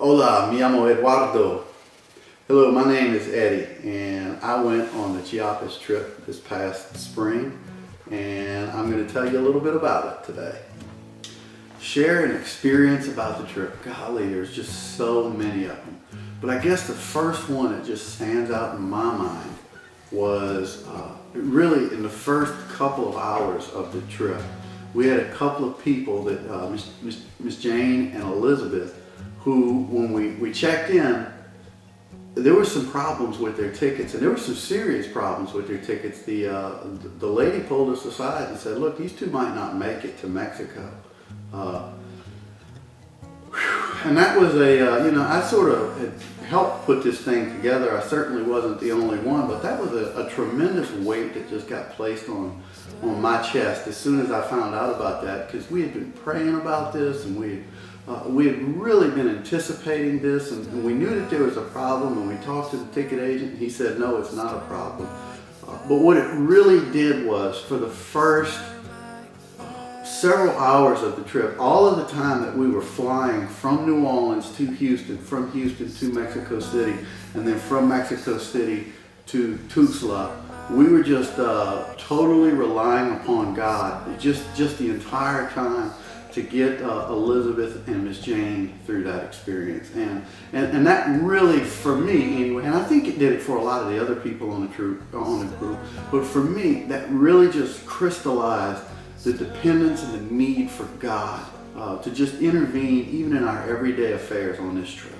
Hola, mi llamo Eduardo. Hello, my name is Eddie, and I went on the Chiapas trip this past spring, and I'm going to tell you a little bit about it today. Share an experience about the trip. Golly, there's just so many of them. But I guess the first one that just stands out in my mind was really in the first couple of hours of the trip. We had a couple of people that Miss Jane and Elizabeth, who when we checked in, there were some problems with their tickets, and there were some serious problems with their tickets. The lady pulled us aside and said, look, these two might not make it to Mexico. And that was I sort of had helped put this thing together. I certainly wasn't the only one, but that was a tremendous weight that just got placed on my chest as soon as I found out about that, because we had been praying about this, and we had really been anticipating this, and we knew that there was a problem, and we talked to the ticket agent, and he said, no, it's not a problem. But what it really did was, for the first several hours of the trip, all of the time that we were flying from New Orleans to Houston, from Houston to Mexico City, and then from Mexico City to Tuxtla, we were just totally relying upon God, just the entire time, to get Elizabeth and Miss Jane through that experience. And that really, for me anyway, and I think it did it for a lot of the other people on the group, but for me, that really just crystallized the dependence and the need for God to just intervene even in our everyday affairs on this trip.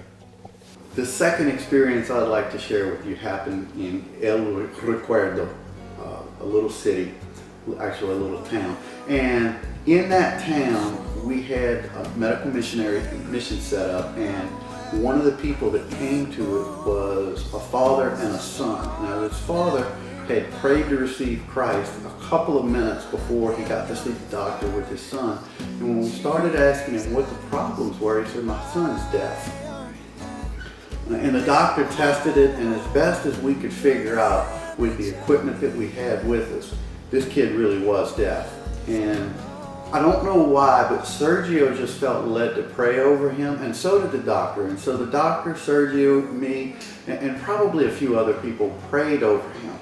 The second experience I'd like to share with you happened in El Recuerdo, a little city, actually a little town. And in that town, we had a medical mission set up, and one of the people that came to it was a father and a son. Now, his father had prayed to receive Christ a couple of minutes before he got to see the doctor with his son. And when we started asking him what the problems were, he said, my son's deaf. And the doctor tested it, and as best as we could figure out with the equipment that we had with us, this kid really was deaf. And I don't know why, but Sergio just felt led to pray over him, and so did the doctor. And so the doctor, Sergio, me, and probably a few other people prayed over him.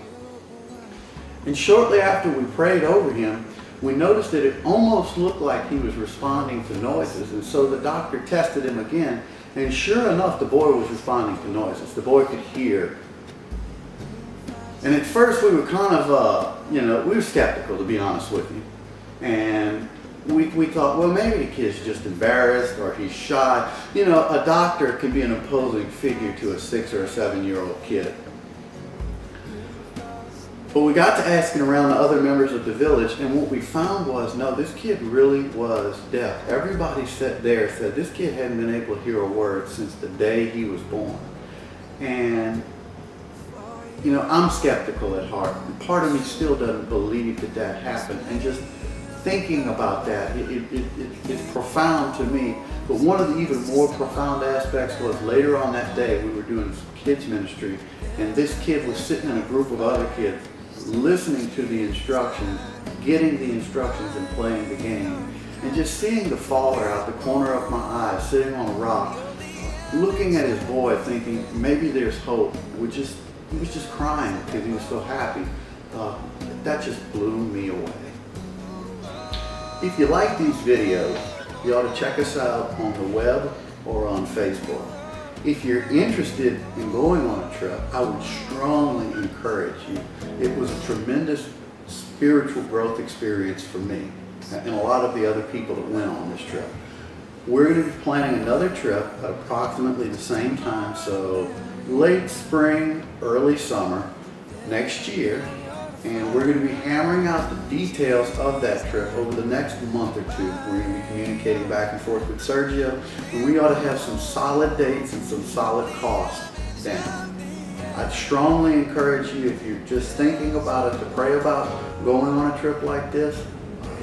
And shortly after we prayed over him, we noticed that it almost looked like he was responding to noises. And so the doctor tested him again, and sure enough, the boy was responding to noises. The boy could hear. And at first we were kind of, we were skeptical, to be honest with you. And we thought, well, maybe the kid's just embarrassed or he's shy. A doctor can be an imposing figure to a 6 or a 7-year-old kid. But we got to asking around the other members of the village, and what we found was, no, this kid really was deaf. Everybody said this kid hadn't been able to hear a word since the day he was born. And I'm skeptical at heart. And part of me still doesn't believe that happened. And just thinking about that, it's profound to me. But one of the even more profound aspects was later on that day, we were doing some kids ministry, and this kid was sitting in a group of other kids, listening to the instructions, getting the instructions, and playing the game. And just seeing the father out the corner of my eye, sitting on a rock, looking at his boy, thinking maybe there's hope. He was just crying because he was so happy. That just blew me away. If you like these videos, you ought to check us out on the web or on Facebook. If you're interested in going on a trip, I would strongly encourage you. It was a tremendous spiritual growth experience for me and a lot of the other people that went on this trip. We're going to be planning another trip at approximately the same time, so late spring, early summer next year. And we're going to be hammering out the details of that trip over the next month or two. We're going to be communicating back and forth with Sergio, and we ought to have some solid dates and some solid costs down. I'd strongly encourage you, if you're just thinking about it, to pray about going on a trip like this.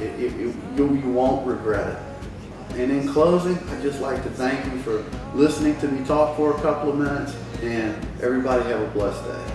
You won't regret it. And in closing, I'd just like to thank you for listening to me talk for a couple of minutes, and everybody have a blessed day.